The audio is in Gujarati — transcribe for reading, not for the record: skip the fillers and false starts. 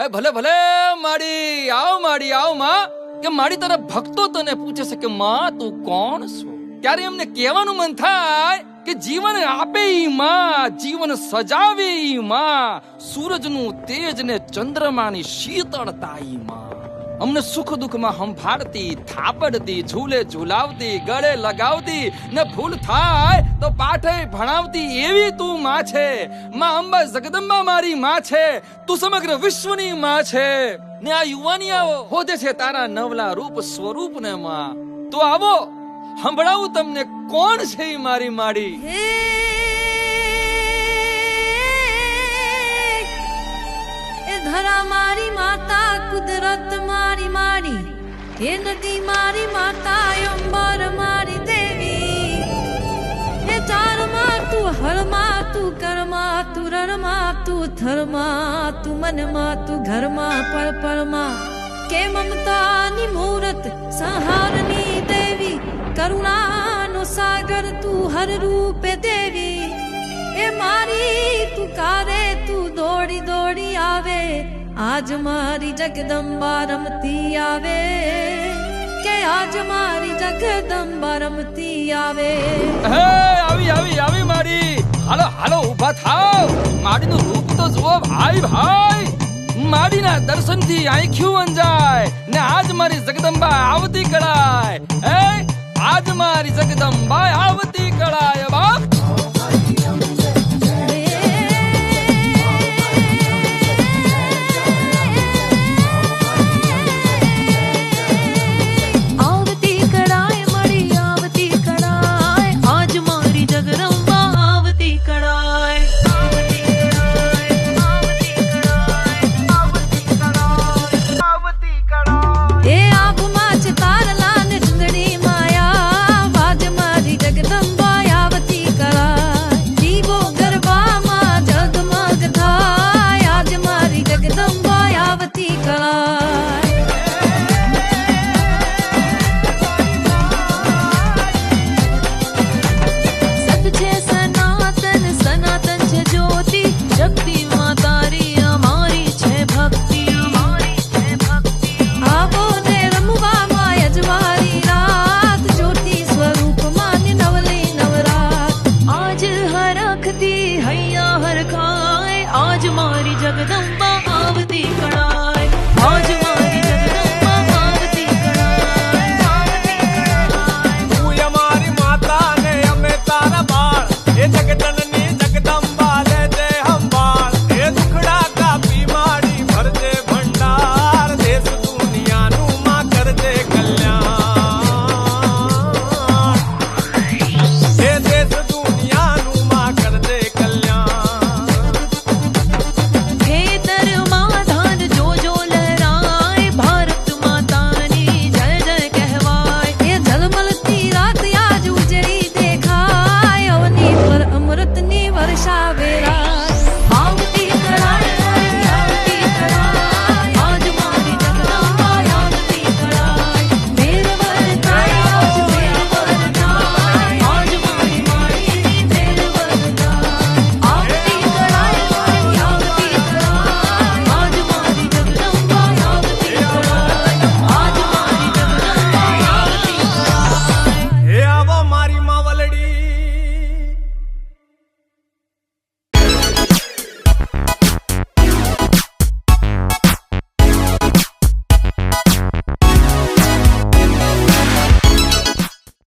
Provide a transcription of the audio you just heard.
એ ભલે ભલે માડી આવ માં કે માડી તારા ભક્તો તને પૂછે છે કે માં તું કોણ છો? ત્યારે એમને કહેવાનું મન થાય કે જીવન આપે ઈ માં, જીવન સજાવે ઈ માં, સૂરજનું તેજ ને ચંદ્રમાની શીતળતા ઈ માં, અમને સુખ દુઃખમાં સંભાળતી, થાપડતી, ઝૂલે ઝૂલાવતી, ગળે લગાવતી ને ભૂલ થાય તો પાઠે ભણાવતી એવી તું માં છે. માં અંબા જગદંબા મારી માં છે, તું સમગ્ર વિશ્વની માં છે. ને આ યુવાનિયાઓ હોદે છે તારા નવલા રૂપ સ્વરૂપ ને માં. તો આવો સંભળાવું તમને કોણ છે ઈ મારી માડી. ધરા મારી માતા, કુદરત મારી માડી, હે નદી મારી માતા, અંબર મારી દેવી. હે ચારમાં તું, હરમાં તું, કરમાં તું, રણમાં તું, થરમાં તું, મનમાં તું, ઘરમાં પળ પળમાં કે મમતાની મૂરત, સંહારની દેવી, કરુણાનો સાગર તું હર રૂપે દેવી. એ મારી તું કારે તું દોડી દોડી આવે, આજ મારી જગદંબા રમતી આવે, કે આજ મારી જગદંબા રમતી આવે. હે આવી માડી, હાલો હાલો ઊભા થાવ. માડીનું રૂપ તો જુઓ ભાઈ ભાઈ. માડીના દર્શનથી આંખ્યું અંજાય ને આજ મારી જગદંબા આવતી કળાય. હે આજ મારી જગદંબા આવતી કળાય બાપ.